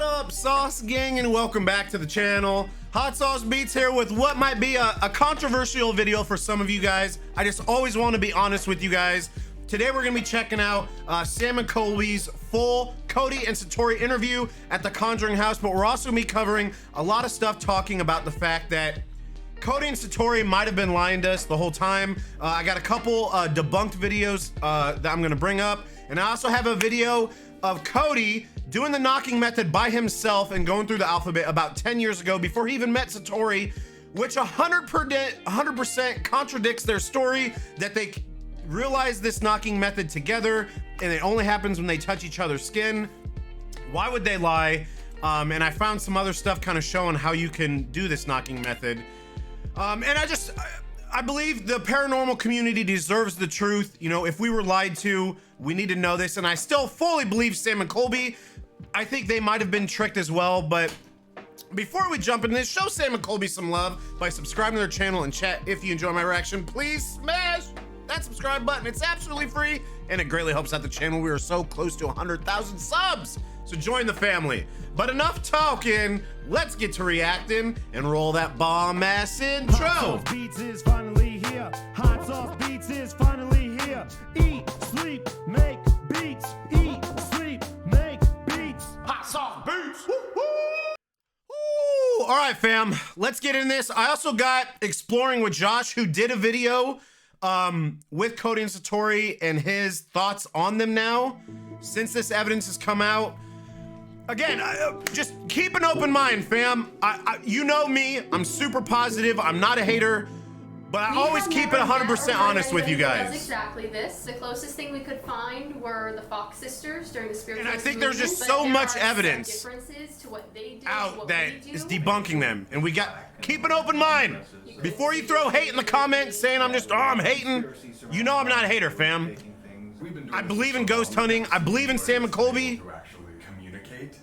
What up, Sauce Gang, and welcome back to the channel. Hot Sauce Beats here with what might be a controversial video for some of you guys. I just always want to be honest with you guys. Today we're gonna be checking out Sam and Colby's full Cody and Satori interview at the Conjuring house, but we're also gonna be covering a lot of stuff talking about the fact that Cody and Satori might have been lying to us the whole time. I got a couple debunked videos that I'm gonna bring up, and I also have a video of Cody doing the knocking method by himself and going through the alphabet about 10 years ago before he even met Satori, which 100% contradicts their story that they realize this knocking method together and it only happens when they touch each other's skin. Why would they lie? And I found some other stuff kind of showing how you can do this knocking method. And I believe the paranormal community deserves the truth. You know, if we were lied to, we need to know this. And I still fully believe Sam and Colby. I think they might have been tricked as well. But before we jump into this, show Sam and Colby some love by subscribing to their channel and chat. If you enjoy my reaction, please smash that subscribe button. It's absolutely free and it greatly helps out the channel. We are so close to 100,000 subs. So join the family. But enough talking, let's get to reacting and roll that bomb ass intro. Hot Sauce Beats is finally here. Hot Sauce Beats is finally here. Eat, sleep, make beats. Eat, sleep, make beats. Hot Sauce Beats. Woo-hoo! Ooh, all right, fam, let's get in this. I also got Exploring with Josh, who did a video with Cody and Satori and his thoughts on them now, since this evidence has come out. Again, just keep an open mind, fam. You know me, I'm super positive. I'm not a hater, but I always keep it 100% honest with you guys. Exactly this. The closest thing we could find were the Fox sisters during the spiritual And I think there's just so much evidence differences to what they do, out that is debunking them. And we got, keep an open mind. Before you throw hate in the comments saying I'm hating, you know I'm not a hater, fam. I believe in ghost hunting. I believe in Sam and Colby.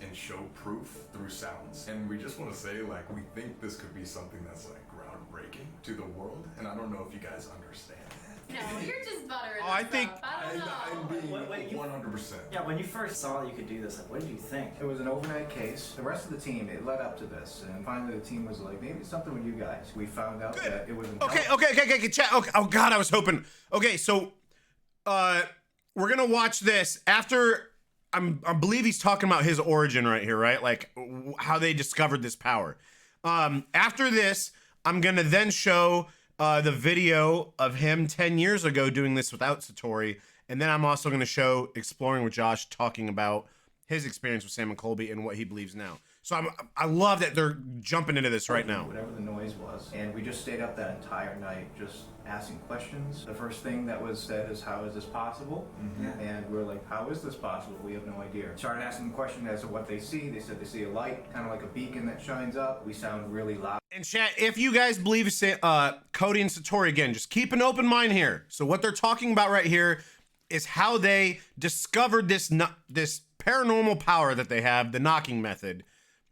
And show proof through sounds, and we just want to say, like, we think this could be something that's like groundbreaking to the world, and I don't know if you guys understand that. No, you're just buttering. I think I'm being 100%. Yeah, when you first saw that you could do this, like, what did you think? It was an overnight case. The rest of the team, it led up to this, and finally the team was like, maybe it's something with you guys. We found out that it was Okay, chat. Okay, oh God, I was hoping. Okay, so we're gonna watch this after. I believe he's talking about his origin right here, right? Like how they discovered this power. After this, I'm gonna then show the video of him 10 years ago doing this without Satori. And then I'm also gonna show Exploring with Josh talking about his experience with Sam and Colby and what he believes now. So I love that they're jumping into this right now. Whatever the noise was. And we just stayed up that entire night just asking questions. The first thing that was said is, how is this possible? And we're like, how is this possible? We have no idea. Started asking questions as to what they see. They said they see a light, kind of like a beacon that shines up. We sound really loud. And chat, if you guys believe Cody and Satori, again, just keep an open mind here. So what they're talking about right here is how they discovered this paranormal power that they have, the knocking method.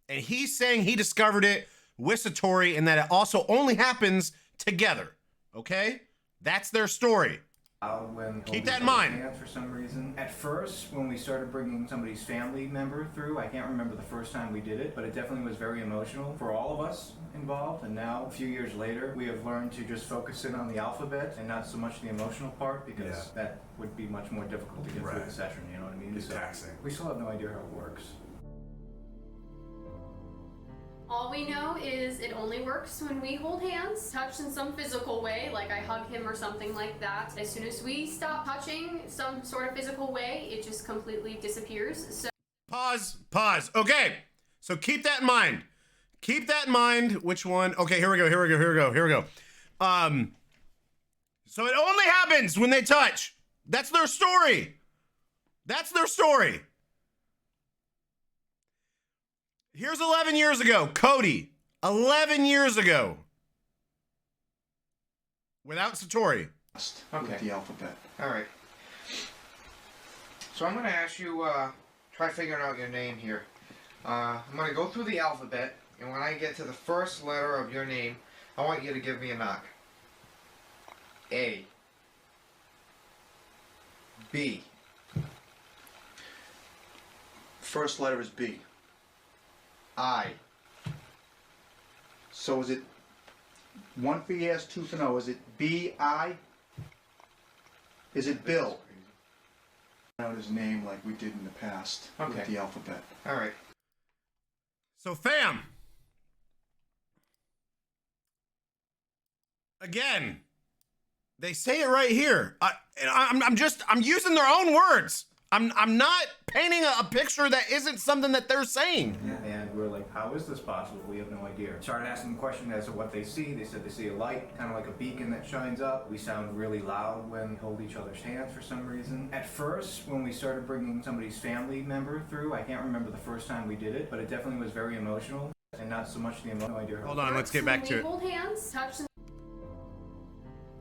And he's saying he discovered it with Satori and that it also only happens together. Okay? That's their story. Keep that in mind. For some reason. At first, when we started bringing somebody's family member through, I can't remember the first time we did it, but it definitely was very emotional for all of us involved. And now, a few years later, we have learned to just focus in on the alphabet and not so much the emotional part, because that would be much more difficult to get through the session, you know what I mean? It's taxing. We still have no idea how it works. All we know is it only works when we hold hands, touch in some physical way, like I hug him or something like that. As soon as we stop touching some sort of physical way, it just completely disappears. So Pause. Okay, so keep that in mind. Keep that in mind. Which one? Okay, here we go. So it only happens when they touch. That's their story. Here's 11 years ago, Cody, 11 years ago, without Satori. Okay. With the alphabet. All right. So I'm going to ask you, try figuring out your name here. I'm going to go through the alphabet, and when I get to the first letter of your name, I want you to give me a knock. A. B. First letter is B. I. So is it one for yes, two for no? Is it B-I? Is it Bill? Out his name like we did in the past Okay. with the alphabet. All right. So, fam. Again, they say it right here. I'm using their own words. I'm not painting a picture that isn't something that they're saying. And we're like, how is this possible? We have no idea. Started asking questions as to what they see. They said they see a light, kind of like a beacon that shines up. We sound really loud when we hold each other's hands for some reason. At first, when we started bringing somebody's family member through, I can't remember the first time we did it, but it definitely was very emotional. And not so much the emotional idea. Hold on, let's get back to it. Hold hands, touch.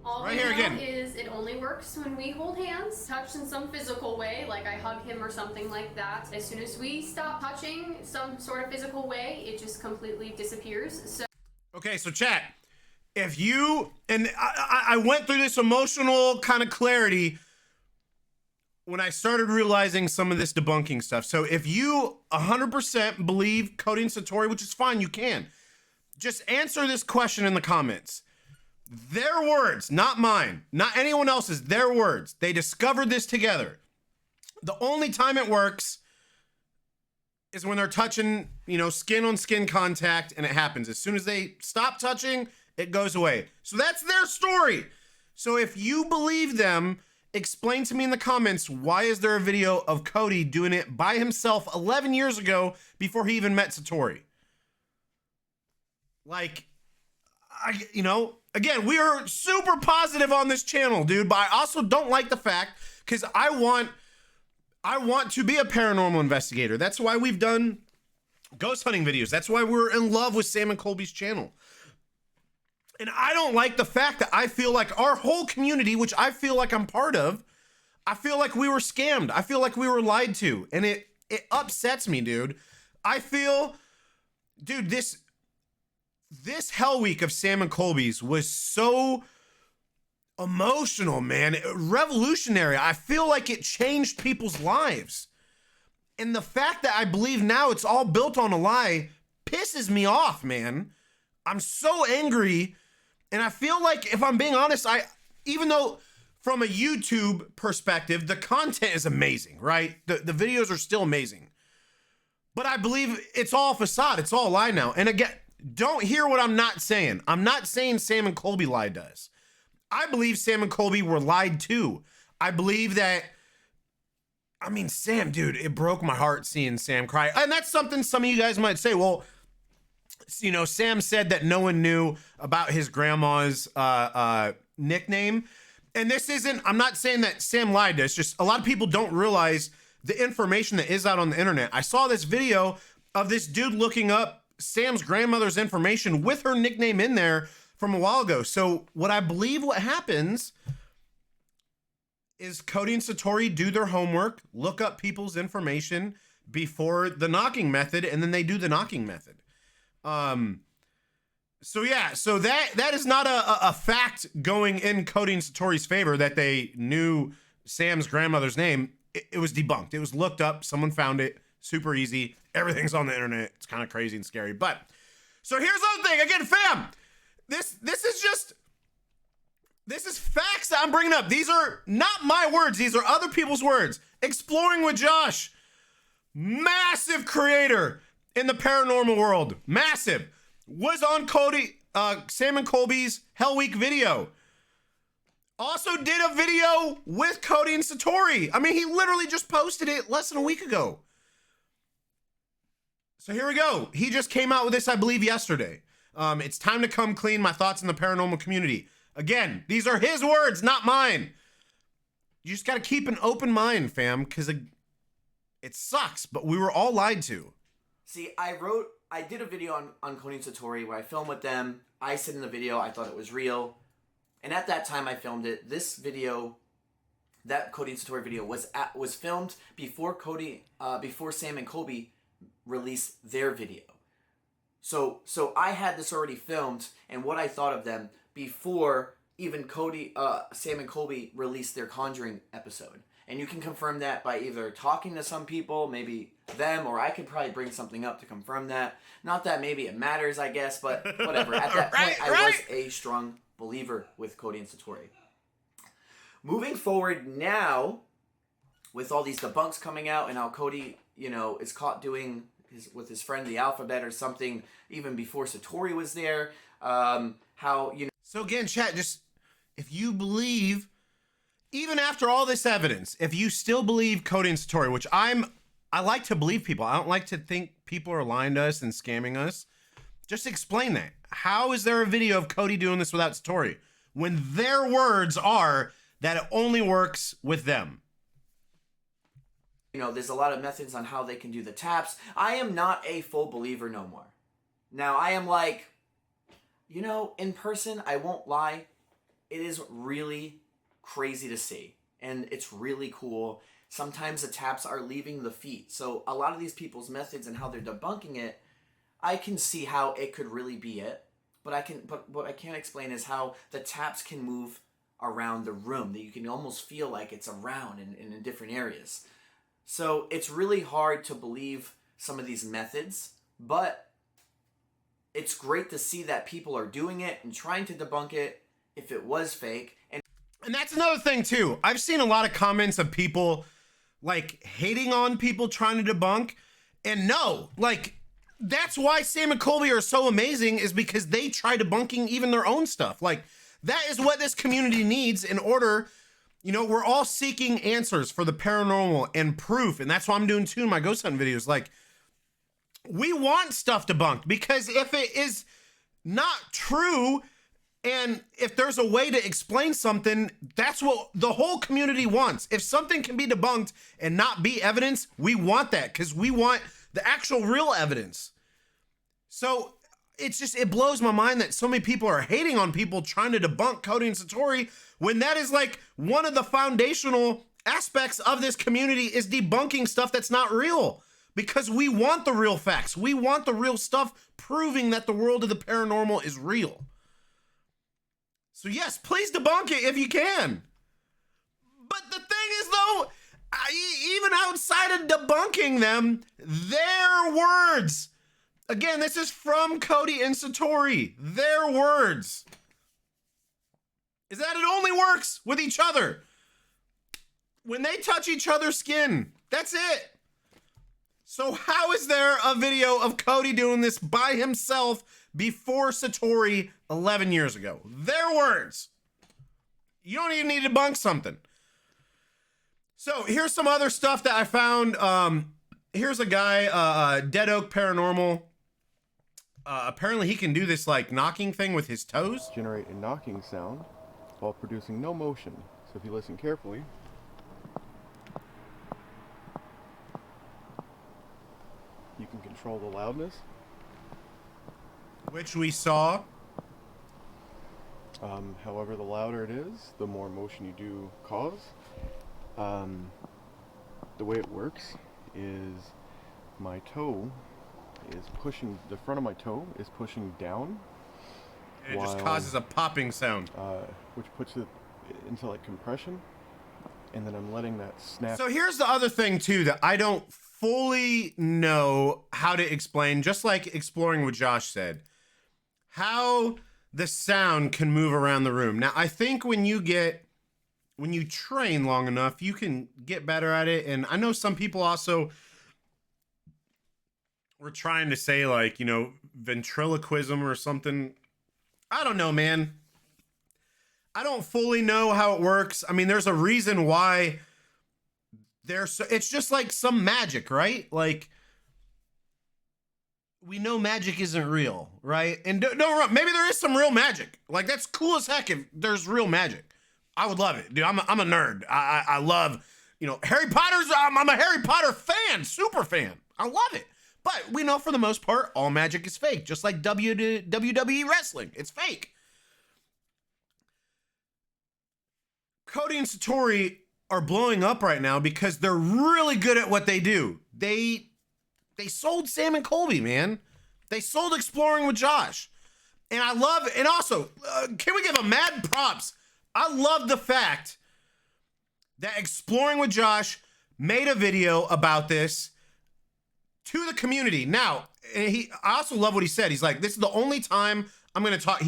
All Right we here know again. is it only works when we hold hands, touch in some physical way, like I hug him or something like that. As soon as we stop touching some sort of physical way, it just completely disappears. So Okay, so chat, if you, and I went through this emotional kind of clarity when I started realizing some of this debunking stuff. So if you 100% believe Cody Satori, which is fine, you can, just answer this question in the comments. Their words, not mine, not anyone else's, their words. They discovered this together. The only time it works is when they're touching, you know, skin on skin contact, and it happens. As soon as they stop touching, it goes away. So that's their story. So if you believe them, explain to me in the comments, why is there a video of Cody doing it by himself 11 years ago before he even met Satori? Like, you know, again, we are super positive on this channel, dude, but I also don't like the fact, because I want to be a paranormal investigator. That's why we've done ghost hunting videos. That's why we're in love with Sam and Colby's channel. And I don't like the fact that I feel like our whole community, which I feel like I'm part of, I feel like we were scammed. I feel like we were lied to. And it upsets me, dude. I feel, dude, this Hell Week of Sam and Colby's was so emotional, man. Revolutionary. I feel like it changed people's lives. And the fact that I believe now it's all built on a lie pisses me off, man. I'm so angry. And I feel like, if I'm being honest, even though from a YouTube perspective, the content is amazing, right? The videos are still amazing. But I believe it's all facade. It's all a lie now. And again, don't hear what I'm not saying. I'm not saying Sam and Colby lied to us. I believe Sam and Colby were lied to. I believe that, I mean, Sam, dude, it broke my heart seeing Sam cry. And that's something some of you guys might say, well, you know, Sam said that no one knew about his grandma's nickname. And this isn't, I'm not saying that Sam lied to us. Just a lot of people don't realize the information that is out on the internet. I saw this video of this dude looking up Sam's grandmother's information with her nickname in there from a while ago. So what I believe what happens is Cody and Satori do their homework, look up people's information before the knocking method, and then they do the knocking method. So yeah, so that is not a fact going in Cody and Satori's favor that they knew Sam's grandmother's name. It was debunked. It was looked up. Someone found it. Super easy. Everything's on the internet. It's kind of crazy and scary. But so here's the other thing. Again, fam, this is facts that I'm bringing up. These are not my words. These are other people's words. Exploring with Josh, massive creator in the paranormal world, massive, was on Sam and Colby's Hell Week video. Also did a video with Cody and Satori. I mean, he literally just posted it less than a week ago. So here we go. He just came out with this, I believe, yesterday. It's time to come clean. My thoughts in the paranormal community. Again, these are his words, not mine. You just got to keep an open mind, fam, because it sucks, but we were all lied to. See, I did a video on Cody and Satori where I filmed with them. I said in the video I thought it was real. And at that time I filmed it. This video, that Cody and Satori video, was filmed before before Sam and Colby released their video. So I had this already filmed and what I thought of them before even Sam and Colby released their Conjuring episode. And you can confirm that by either talking to some people, maybe them, or I could probably bring something up to confirm that. Not that maybe it matters, I guess, but whatever. At that point, I was a strong believer with Cody and Satori. Moving forward now, with all these debunks coming out and how Cody, you know, is caught doing with his friend the alphabet or something even before Satori was there, how, you know. So again, chat, just if you believe, even after all this evidence, if you still believe Cody and Satori, which I like to believe people. I don't like to think people are lying to us and scamming us. Just explain that. How is there a video of Cody doing this without Satori when their words are that it only works with them? You know, there's a lot of methods on how they can do the taps. I am not a full believer no more. Now, I am like, you know, in person, I won't lie, it is really crazy to see. And it's really cool. Sometimes the taps are leaving the feet. So a lot of these people's methods and how they're debunking it, I can see how it could really be it. But what I can't explain is how the taps can move around the room, that you can almost feel like it's around in different areas. So it's really hard to believe some of these methods, but it's great to see that people are doing it and trying to debunk it if it was fake. And that's another thing too. I've seen a lot of comments of people like hating on people trying to debunk. And no, like that's why Sam and Colby are so amazing, is because they try debunking even their own stuff. Like that is what this community needs in order. You know, we're all seeking answers for the paranormal and proof. And that's what I'm doing too in my ghost hunting videos. Like, we want stuff debunked, because if it is not true, and if there's a way to explain something, that's what the whole community wants. If something can be debunked and not be evidence, we want that, because we want the actual real evidence. So it's just, it blows my mind that so many people are hating on people trying to debunk Cody and Satori, when that is like one of the foundational aspects of this community, is debunking stuff that's not real. Because we want the real facts. We want the real stuff proving that the world of the paranormal is real. So yes, please debunk it if you can. But the thing is though, even outside of debunking them, their words, again, this is from Cody and Satori, their words, is that it only works with each other. When they touch each other's skin, that's it. So how is there a video of Cody doing this by himself before Satori 11 years ago? Their words. You don't even need to debunk something. So here's some other stuff that I found. Here's a guy, Dead Oak Paranormal. Apparently he can do this like knocking thing with his toes. Generate a knocking sound while producing no motion. So if you listen carefully, you can control the loudness. Which we saw. However, the louder it is, the more motion you do cause. The way it works is my toe is pushing, the front of my toe is pushing down. And it just causes a popping sound. Which puts it into like compression. And then I'm letting that snap. So here's the other thing too that I don't fully know how to explain, just like exploring what Josh said, how the sound can move around the room. Now, I think when you train long enough, you can get better at it. And I know some people also were trying to say like, you know, ventriloquism or something. I don't know, man. I don't fully know how it works. I mean, there's a reason why it's just like some magic, right? Like, we know magic isn't real, right? And maybe there is some real magic. Like, that's cool as heck if there's real magic. I would love it. Dude, I'm a nerd. I love, you know, Harry Potter's, I'm a Harry Potter fan, super fan. I love it. But we know for the most part, all magic is fake. Just like WWE wrestling, it's fake. Cody and Satori are blowing up right now because they're really good at what they do. They sold Sam and Colby, man. They sold Exploring with Josh. And I love, and also, can we give them mad props? I love the fact that Exploring with Josh made a video about this to the community. Now, I also love what he said. He's like, this is the only time I'm going to talk.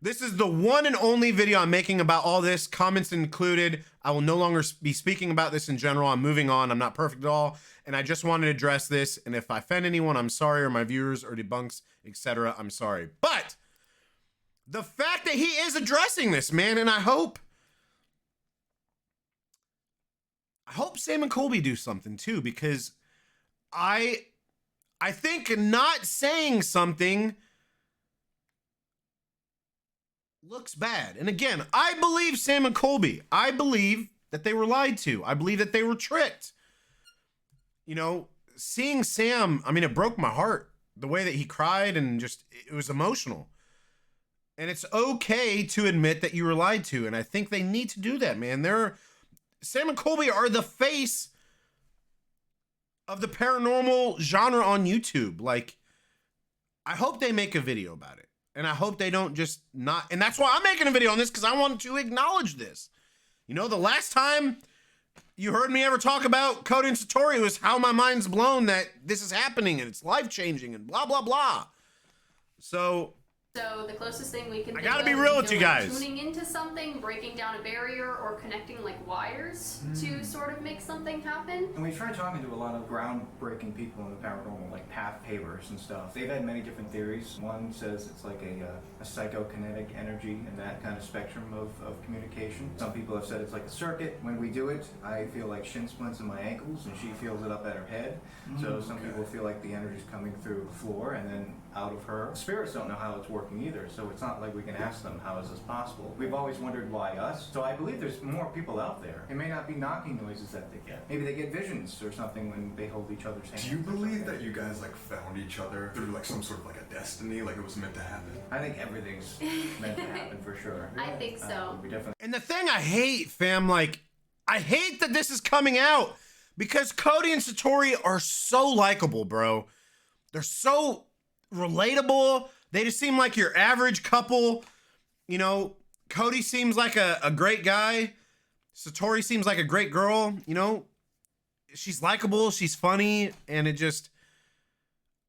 This is the one and only video I'm making about all this, comments included. I will no longer be speaking about this in general. I'm moving on. I'm not perfect at all. And I just wanted to address this. And if I offend anyone, I'm sorry, or my viewers or debunks, etc., I'm sorry. But the fact that he is addressing this, man, and I hope Sam and Colby do something too, because I think not saying something looks bad. And again, I believe Sam and Colby. I believe that they were lied to. I believe that they were tricked. You know, seeing Sam, I mean, it broke my heart. The way that he cried, and just, it was emotional. And it's okay to admit that you were lied to. And I think they need to do that, man. Sam and Colby are the face of the paranormal genre on YouTube. Like, I hope they make a video about it. And I hope they don't just not, and that's why I'm making a video on this, because I want to acknowledge this. You know, the last time you heard me ever talk about Cody Satori was how my mind's blown that this is happening and it's life-changing and blah, blah, blah. So the closest thing we can I gotta be real with you guys. Tuning into something, breaking down a barrier, or connecting like wires to sort of make something happen. And we tried talking to a lot of groundbreaking people in the paranormal, like path pavers and stuff. They've had many different theories. One says it's like a psychokinetic energy in that kind of spectrum of communication. Some people have said it's like a circuit. When we do it, I feel like shin splints in my ankles, and she feels it up at her head. So some people feel like the energy's coming through the floor and then out of her. Spirits don't know how it's working either, so it's not like we can ask them, how is this possible? We've always wondered why us. So I believe there's more people out there. It may not be knocking noises that they get. Maybe they get visions or something when they hold each other's hands. Do you believe that you guys like found each other through like some sort of like a destiny, like it was meant to happen? I think everything's meant to happen for sure. I think so. We definitely. And the thing I hate, fam, like, I hate that this is coming out, because Cody and Satori are so likable, bro. They're so relatable. They just seem like your average couple. You know, Cody seems like a great guy. Satori seems like a great girl. You know, she's likable, she's funny, and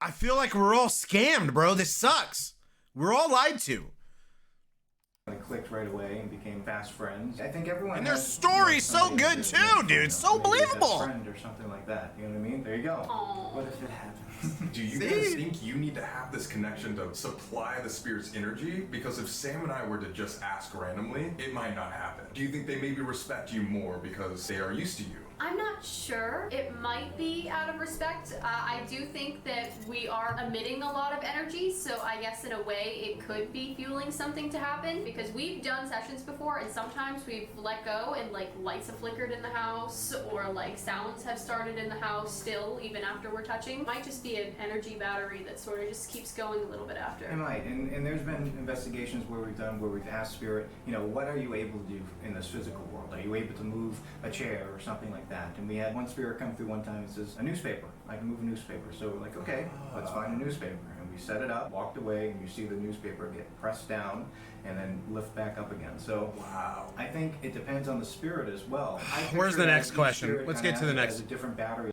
I feel like we're all scammed, bro. This sucks. We're all lied to. Clicked right away and became fast friends. I think everyone. And their story's so good too, dude. It's so believable. Friend or something like that. You know what I mean? There you go. Aww. What if it happens? Do you guys think you need to have this connection to supply the spirit's energy? Because if Sam and I were to just ask randomly, it might not happen. Do you think they maybe respect you more because they are used to you? I'm not sure. It might be out of respect. I do think that we are emitting a lot of energy, so I guess in a way it could be fueling something to happen, because we've done sessions before and sometimes we've let go and like lights have flickered in the house, or like sounds have started in the house still even after we're touching. It might just be an energy battery that sort of just keeps going a little bit after. It might, and there's been investigations where we've asked spirit, you know, what are you able to do in this physical world? Are you able to move a chair or something like that? And we had one spirit come through one time and says, a newspaper. I can move a newspaper. So we're like, okay, let's find a newspaper. And we set it up, walked away, and you see the newspaper get pressed down and then lift back up again. So wow. I think it depends on the spirit as well. Where's the next question? Let's get to the next. A different battery.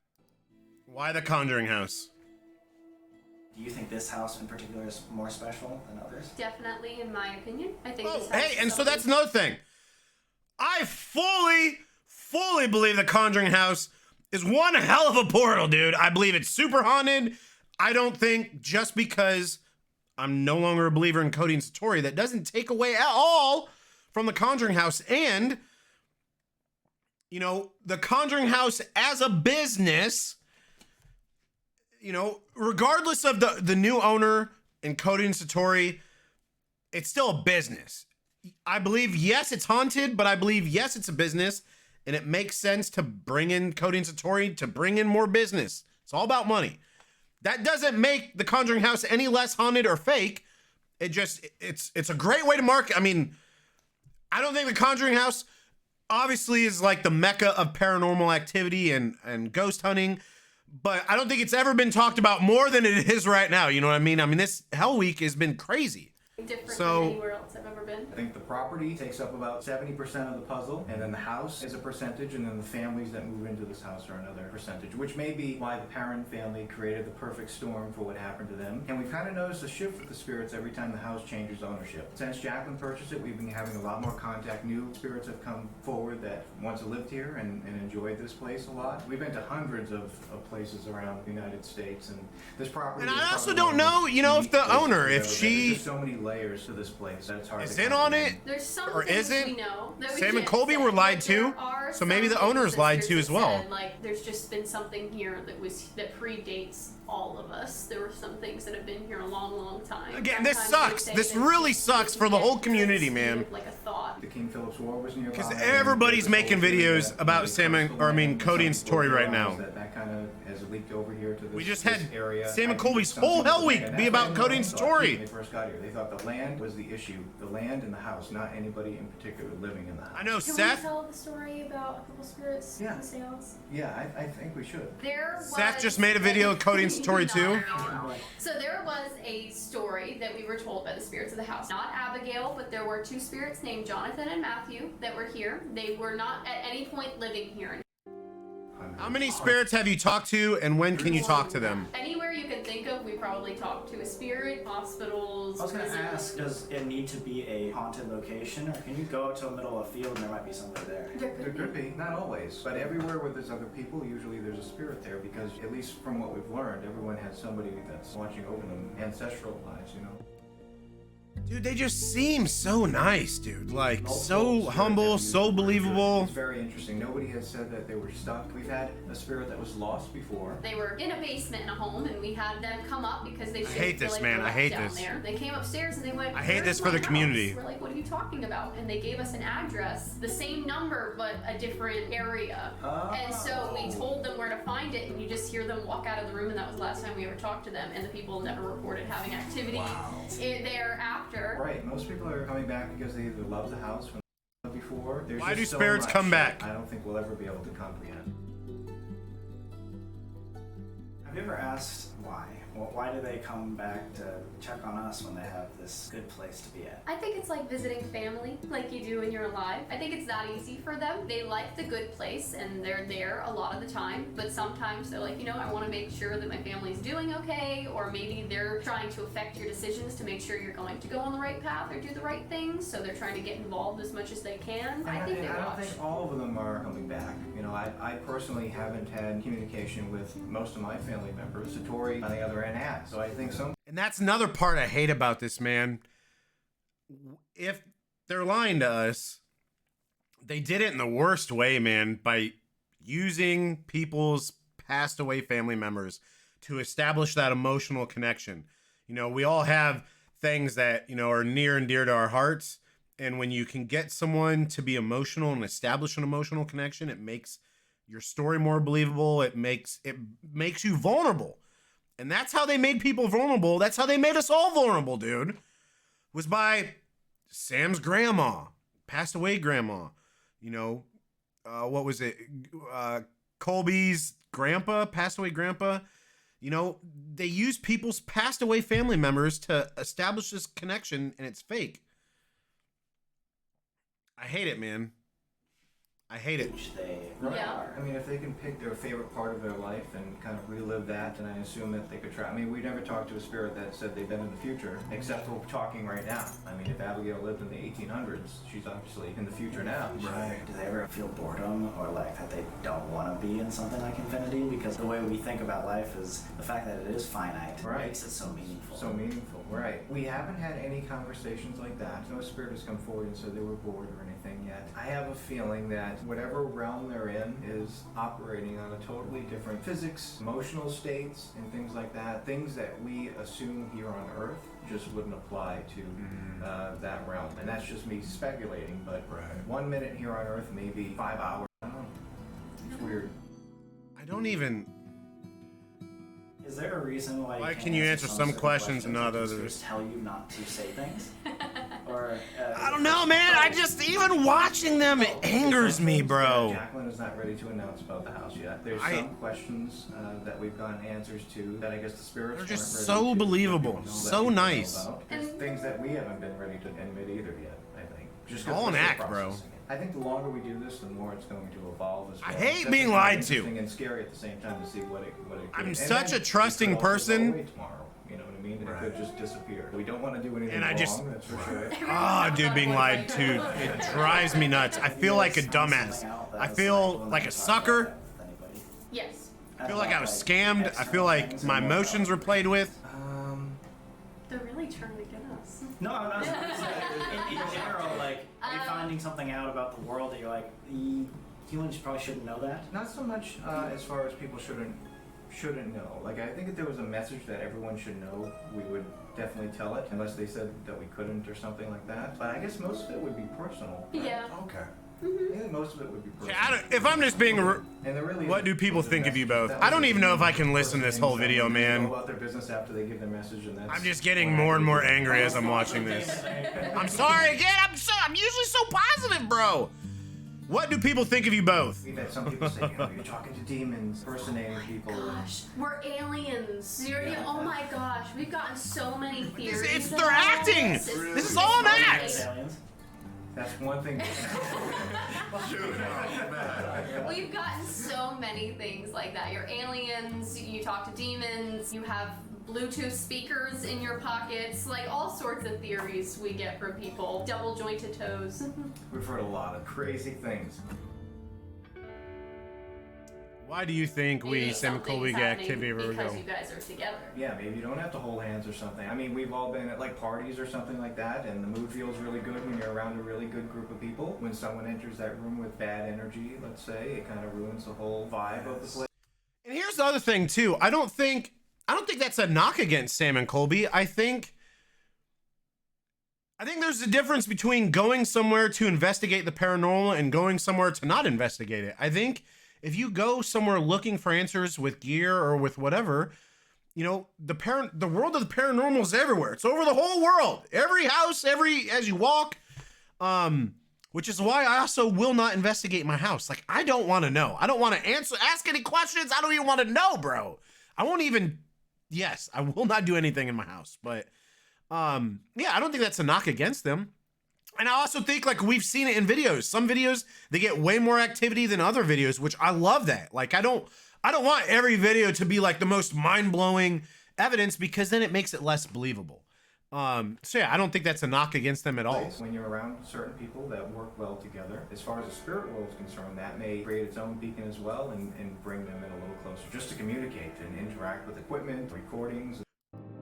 Why the Conjuring house? Do you think this house in particular is more special than others? Definitely, in my opinion. I think Oh, this house hey, is and so something- that's another thing. I fully believe the Conjuring house is one hell of a portal, dude. I believe it's super haunted. I don't think just because I'm no longer a believer in Cody and Satori, that doesn't take away at all from the Conjuring house. And, you know, the Conjuring house as a business, you know, regardless of the new owner and Cody and Satori, it's still a business. I believe, yes, it's haunted, but I believe, yes, it's a business, and it makes sense to bring in Cody and Satori to bring in more business. It's all about money. That doesn't make the Conjuring house any less haunted or fake. It's a great way to market. I mean, I don't think the Conjuring house obviously is like the mecca of paranormal activity and ghost hunting, but I don't think it's ever been talked about more than it is right now. You know what I mean? I mean, this Hell Week has been crazy. Different So- than anywhere else I've ever been. I think the property takes up about 70% of the puzzle, and then the house is a percentage, and then the families that move into this house are another percentage, which may be why the parent family created the perfect storm for what happened to them. And we've kind of noticed a shift with the spirits every time the house changes ownership. Since Jacqueline purchased it, we've been having a lot more contact. New spirits have come forward that once lived here and enjoyed this place a lot. We've been to hundreds of places around the United States, and this property. And is I also probably don't know, you know, if the unique places owner, we've if ever been. she- There's just so many layers to this place that it's hard Is to in on it? comprehend. There's some Or things isn't? we know that we Sam and can't Colby say, were lied but to, there are so maybe the some owner's things lied that to as said, well. Like, there's just been something here that predates all of us. There were some things that have been here a long, long time. Again, this Sometimes sucks. they say This that really it's sucks for the whole just community, man. Like a thought. The King Philip's War was nearby. Because and everybody's there's making this whole theory videos that about they Sam cursed and- the or I mean, land, Cody some and people Satori right realize now. That kind of has leaked over here to this, We just this had area. Sam and I think Colby's something whole with Hell the Week land. be That's about what Cody and everyone thought Satori. When they first got here, they thought the land was the issue. The land and the house, not anybody in particular living in the house. I know Can Seth. we tell the story about a couple spirits Yeah. in sales? Yeah, I think we should. There Seth was just made a video of Cody and Satori too. So there was a story that we were told by the spirits of the house. Not Abigail, but there were two spirits named Jonathan and Matthew that were here. They were not at any point living here. How many spirits have you talked to, and when can you talk to them? Anywhere you can think of, we probably talked to a spirit, hospitals, I was gonna prisons. ask, does it need to be a haunted location, or can you go to the middle of a field and there might be somebody there? There could be, not always, but everywhere where there's other people, usually there's a spirit there, because at least from what we've learned, everyone has somebody that's watching over them, ancestral wise, you know. Dude, they just seem so nice, dude. Like, Multiple so spirits humble, have so used the word believable. It's very interesting. Nobody has said that they were stuck. We've had a spirit that was lost before. They were in a basement in a home, and we had them come up because they shouldn't hate feel this, like man. they were I hate down this. there. They came upstairs and they went, I hate this "Where's for the my community." house?" We're like, what are you talking about? And they gave us an address, the same number but a different area. And so we told them where to find it, and you just hear them walk out of the room, and that was the last time we ever talked to them. And the people never reported having activity thereafter. Right, most people are coming back because they either love the house from before. There's Why just do so spirits much come back? I don't think we'll ever be able to comprehend. Have you ever asked why? Well, why do they come back to check on us when they have this good place to be at? I think it's like visiting family, like you do when you're alive. I think it's that easy for them. They like the good place and they're there a lot of the time, but sometimes they're like, you know, I want to make sure that my family's doing okay, or maybe they're trying to affect your decisions to make sure you're going to go on the right path or do the right things, so they're trying to get involved as much as they can. I think they I don't watch. think all of them are coming back. You know, I personally haven't had communication with most of my family members. Satori, on the other end, has. So I think some. And that's another part I hate about this, man. If they're lying to us, they did it in the worst way, man, by using people's passed away family members to establish that emotional connection. You know, we all have things that, you know, are near and dear to our hearts. And when you can get someone to be emotional and establish an emotional connection, it makes your story more believable. It makes you vulnerable. And that's how they made people vulnerable. That's how they made us all vulnerable, dude. Was by Sam's grandma, passed away grandma. You know, what was it? Colby's grandpa, passed away grandpa. You know, they use people's passed away family members to establish this connection, and it's fake. I hate it, man. I hate it. Which they Yeah. are. I mean, if they can pick their favorite part of their life and kind of relive that, then I assume that they could try. I mean, we never talked to a spirit that said they've been in the future, except for talking right now. I mean, if Abigail lived in the 1800s, she's obviously in the future now. Right. Do they ever feel boredom or like that they don't want to be in something like infinity? Because the way we think about life is the fact that it is finite makes it so meaningful. So meaningful, right. We haven't had any conversations like that. No spirit has come forward and said they were bored or anything yet. I have a feeling that whatever realm they're in is operating on a totally different physics, emotional states, and things like that. Things that we assume here on Earth just wouldn't apply to that realm. And that's just me speculating, but 1 minute here on Earth, maybe 5 hours. I don't know. It's weird. I don't even... Is there a reason why Why you can can't you answer some certain questions and not Like, others? spirits tell you not to say things? Or or I don't know, man. I just, even watching them, it angers me, bro. Jacqueline is not ready to announce about the house yet. There's some questions that we've gotten answers to that I guess the spirits They're just weren't so ready to believable, let people know so that we know nice. about. There's things that we haven't been ready to admit either yet, I think. Just 'cause All we're an still act, bro. processing it. I think the longer we do this, the more it's going to evolve as well. I hate That's being kind of lied to. interesting and scary at the same time to see what it could. I'm And such then a trusting it could also person. go away tomorrow, you know what I mean? And it could just disappear. We don't want to do anything And I wrong, just- that's for sure. Oh, dude, being lied to, it drives me nuts. I feel like a dumbass. I feel like a sucker. Yes. I feel like I was scammed. I feel like my emotions were played with. They're really trying to get us. No, I'm not. In general, like, are you finding something out about the world that you're like, humans probably shouldn't know that? Not so much as far as people shouldn't know. Like, I think if there was a message that everyone should know, we would definitely tell it, unless they said that we couldn't or something like that. But I guess most of it would be personal. Yeah. Okay. I think most of it would be personal. If I'm just being, And there really what do people think of you both? I don't even know if I can listen to this whole video, man. Go about their business after they give their message, and that's. I'm just getting more and more angry as I'm watching this. I'm sorry again. I'm usually so positive, bro. What do people think of you both? We've had some people say, you know, you're talking to demons, impersonating people. Gosh, we're aliens. Oh my gosh, we've gotten so many theories. They're about acting. This is all an act. That's one thing. We've gotten so many things like that. You're aliens, you talk to demons, you have Bluetooth speakers in your pockets, like all sorts of theories we get from people. Double jointed toes. We've heard a lot of crazy things. Why do you think we, Maybe Sam and Colby, something's get happening activity everywhere we because go? you guys are together. Yeah, maybe you don't have to hold hands or something. I mean, we've all been at like parties or something like that, and the mood feels really good when you're around a really good group of people. When someone enters that room with bad energy, let's say, it kind of ruins the whole vibe of the place. And here's the other thing too. I don't think that's a knock against Sam and Colby. I think there's a difference between going somewhere to investigate the paranormal and going somewhere to not investigate it. I think if you go somewhere looking for answers with gear or with whatever, you know, the world of the paranormal is everywhere. It's over the whole world. Every house, as you walk. Which is why I also will not investigate my house. Like, I don't want to know. I don't want to ask any questions. I don't even want to know, bro. I won't even, yes, I will not do anything in my house. But, yeah, I don't think that's a knock against them. And I also think, like, we've seen it in videos. Some videos, they get way more activity than other videos, which I love that. Like, I don't want every video to be, like, the most mind-blowing evidence because then it makes it less believable. So yeah, I don't think that's a knock against them at all. When you're around certain people that work well together, as far as the spirit world is concerned, that may create its own beacon as well and bring them in a little closer, just to communicate and interact with equipment, recordings.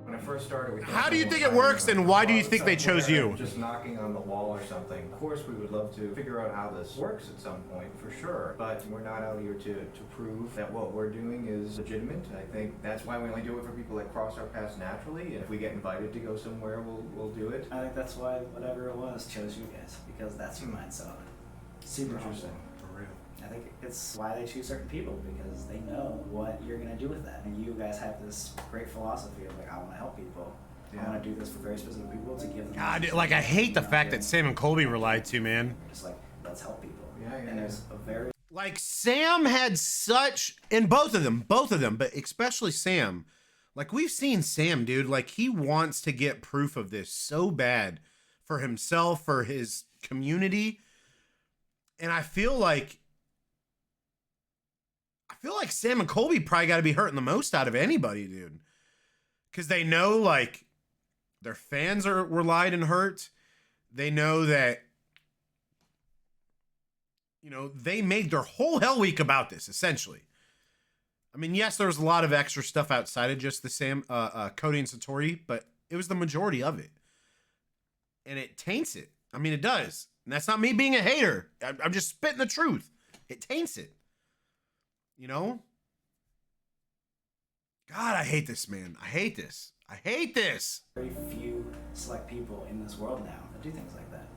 When I first started, how do you think it works, and why do you think they chose you? Just knocking on the wall or something. Of course, we would love to figure out how this works at some point, for sure. But we're not out here to prove that what we're doing is legitimate. I think that's why we only do it for people that cross our paths naturally. And if we get invited to go somewhere, we'll do it. I think that's why whatever it was chose you guys, because that's your mindset on it. Super Interesting. For real. I think it's why they choose certain people, because they know what you're gonna do with that. And you guys have this great philosophy of like, I want to help people. I want to do this for very specific people to give them. God, like, I hate the fact that Sam and Colby were lied to, man. Just like, let's help people. Yeah. And there's a very like, Sam had such, and both of them, but especially Sam. Like, we've seen Sam, dude. Like, he wants to get proof of this so bad for himself, for his community. And I feel like Sam and Colby probably got to be hurting the most out of anybody, dude. Because they know, like, their fans were lied and hurt. They know that, you know, they made their whole hell week about this, essentially. I mean, yes, there was a lot of extra stuff outside of just the Cody and Satori, but it was the majority of it. And it taints it. I mean, it does. And that's not me being a hater. I'm just spitting the truth. It taints it. You know? God, I hate this, man. I hate this. I hate this. very few select people in this world now that do things like that.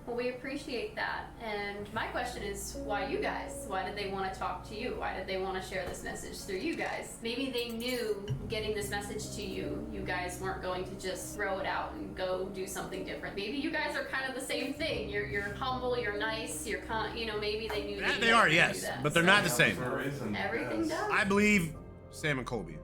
Well, we appreciate that. And my question is, why you guys? Why did they want to talk to you? Why did they want to share this message through you guys? Maybe they knew getting this message to you, you guys weren't going to just throw it out and go do something different. Maybe you guys are kind of the same thing. You're humble, you're nice, you're you know, maybe they knew They are, yes, but they're not the same. Everything does. I believe Sam and Colby.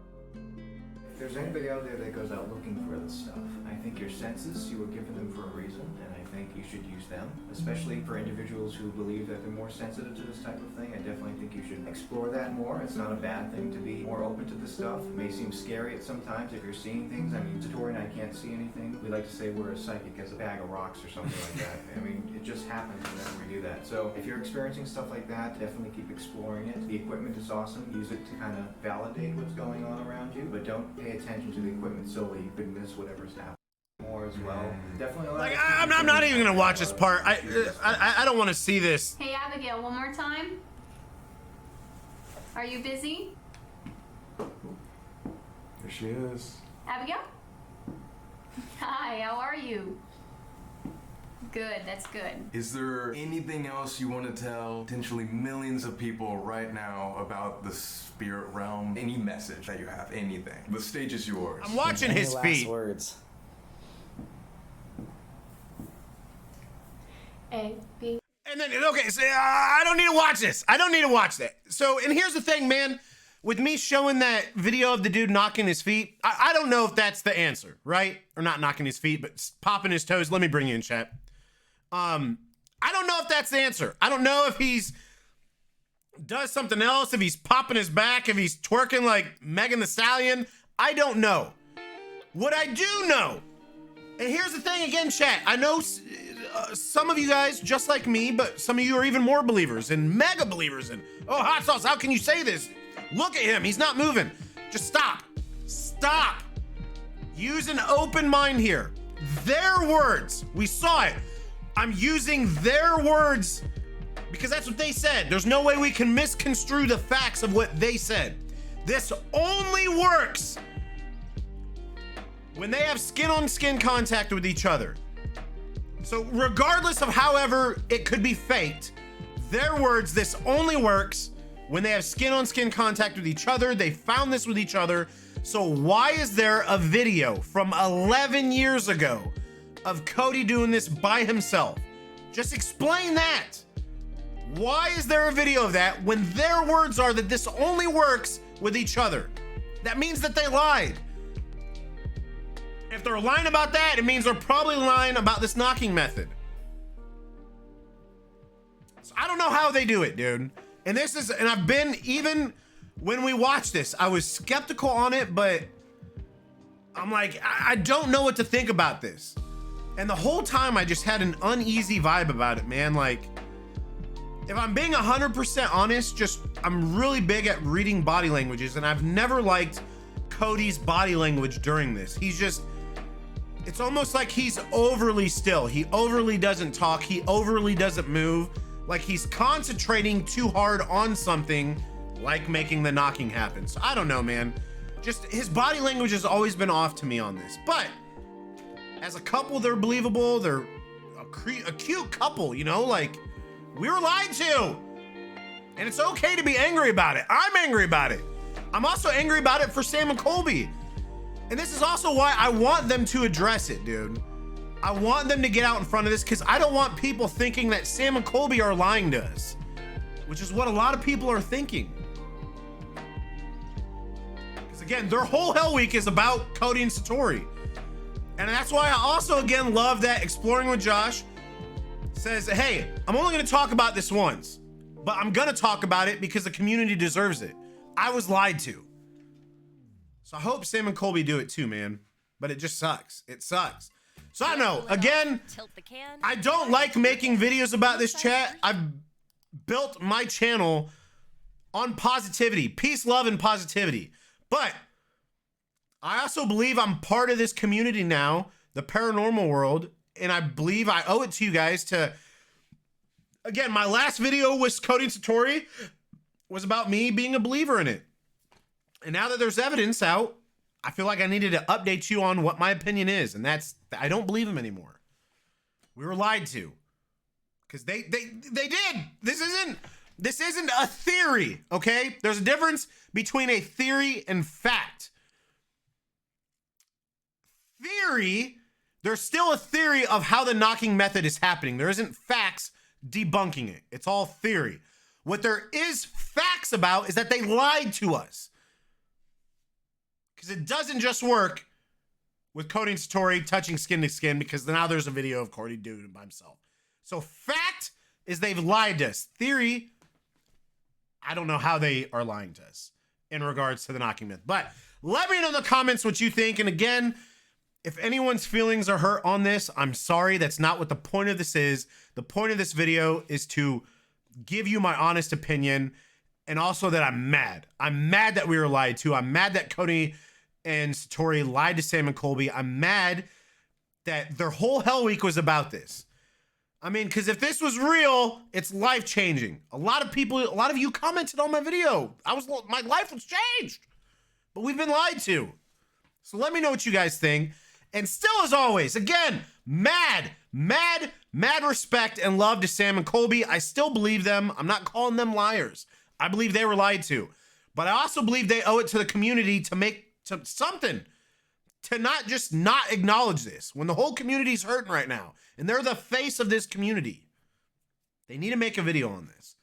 If there's anybody out there that goes out looking for this stuff, I think your senses, you were given them for a reason, and I think you should use them, especially for individuals who believe that they're more sensitive to this type of thing. I definitely think you should explore that more. It's not a bad thing to be more open to this stuff. It may seem scary at some times if you're seeing things. I mean, Satori and I can't see anything. We like to say we're a psychic as a bag of rocks or something like that. I mean, it just happens whenever we do that. So if you're experiencing stuff like that, definitely keep exploring it. The equipment is awesome. Use it to kind of validate what's going on around you, but don't pay attention to the equipment solely. You could miss whatever's happening more as well. Definitely. Like, I'm not even gonna watch this part. I don't want to see this. Hey, Abigail, one more time. Are you busy? There she is. Abigail? Hi, how are you? Good, that's good. Is there anything else you want to tell potentially millions of people right now about the spirit realm? Any message that you have, anything? The stage is yours. I'm watching his Last feet. words. A, B. And then, okay, so I don't need to watch this. I don't need to watch that. So, and here's the thing, man. With me showing that video of the dude knocking his feet, I don't know if that's the answer, right? Or not knocking his feet, but popping his toes. Let me bring you in, chat. I don't know if that's the answer. I don't know if he's does something else, if he's popping his back, if he's twerking like Megan Thee Stallion. I don't know. What I do know, and here's the thing again, chat. I know some of you guys, just like me, but some of you are even more believers and mega believers in, oh, hot sauce, how can you say this? Look at him, he's not moving. Just stop. Stop. Use an open mind here. Their words, we saw it. I'm using their words because that's what they said. There's no way we can misconstrue the facts of what they said. This only works when they have skin-on-skin contact with each other. So regardless of however it could be faked, their words, this only works when they have skin-on-skin contact with each other. They found this with each other. So why is there a video from 11 years ago of Cody doing this by himself? Just explain that. Why is there a video of that when their words are that this only works with each other? That means that they lied. If they're lying about that, it means they're probably lying about this knocking method. So I don't know how they do it, dude. And this is, and I've been, even when we watched this, I was skeptical on it, but I'm like, I don't know what to think about this. And the whole time I just had an uneasy vibe about it, man. Like, if I'm being 100% honest, just, I'm really big at reading body languages, and I've never liked Cody's body language during this. He's just, it's almost like he's overly still. He overly doesn't talk. He overly doesn't move. Like he's concentrating too hard on something, like making the knocking happen. So I don't know, man. Just his body language has always been off to me on this. But as a couple, they're believable. They're a cute couple, you know? Like, we were lied to. And it's okay to be angry about it. I'm angry about it. I'm also angry about it for Sam and Colby. And this is also why I want them to address it, dude. I want them to get out in front of this because I don't want people thinking that Sam and Colby are lying to us, which is what a lot of people are thinking. Because again, their whole Hell Week is about Cody and Satori. And that's why I also, again, love that Exploring with Josh says, hey, I'm only going to talk about this once, but I'm going to talk about it because the community deserves it. I was lied to. So I hope Sam and Colby do it too, man. But it just sucks. It sucks. So I don't know. Again, I don't like making videos about this, chat. I've built my channel on positivity, peace, love, and positivity. But I also believe I'm part of this community now, the paranormal world, and I believe I owe it to you guys to, again, my last video with Cody Satori was about me being a believer in it. And now that there's evidence out, I feel like I needed to update you on what my opinion is, and that's, I don't believe him anymore. We were lied to. Because they did. This isn't a theory, okay? There's a difference between a theory and fact. Theory, there's still a theory of how the knocking method is happening. There isn't facts debunking it. It's all theory. What there is facts about is that they lied to us. Because it doesn't just work with Cody Satori touching skin to skin, because now there's a video of Cody doing it by himself. So fact is they've lied to us. Theory, I don't know how they are lying to us in regards to the knocking myth. But let me know in the comments what you think. And again, if anyone's feelings are hurt on this, I'm sorry. That's not what the point of this is. The point of this video is to give you my honest opinion, and also that I'm mad. I'm mad that we were lied to. I'm mad that Cody and Satori lied to Sam and Colby. I'm mad that their whole Hell Week was about this. I mean, because if this was real, it's life-changing. A lot of you commented on my video. My life was changed. But we've been lied to. So let me know what you guys think. And still, as always, again, mad respect and love to Sam and Colby. I still believe them. I'm not calling them liars. I believe they were lied to. But I also believe they owe it to the community to make something. To not just not acknowledge this. When the whole community's hurting right now. And they're the face of this community. They need to make a video on this.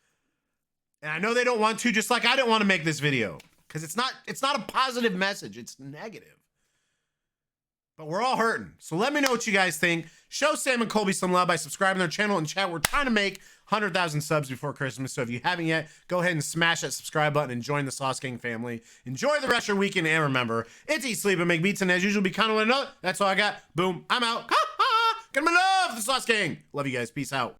And I know they don't want to, just like I didn't want to make this video. Because it's not a positive message. It's negative. But we're all hurting. So let me know what you guys think. Show Sam and Colby some love by subscribing to their channel and chat. We're trying to make 100,000 subs before Christmas. So if you haven't yet, go ahead and smash that subscribe button and join the Sauce King family. Enjoy the rest of your weekend. And remember, it's eat, sleep, and make beats. And as usual, be kind of one another. That's all I got. Boom. I'm out. Ha ha. Get my love, the Sauce King. Love you guys. Peace out.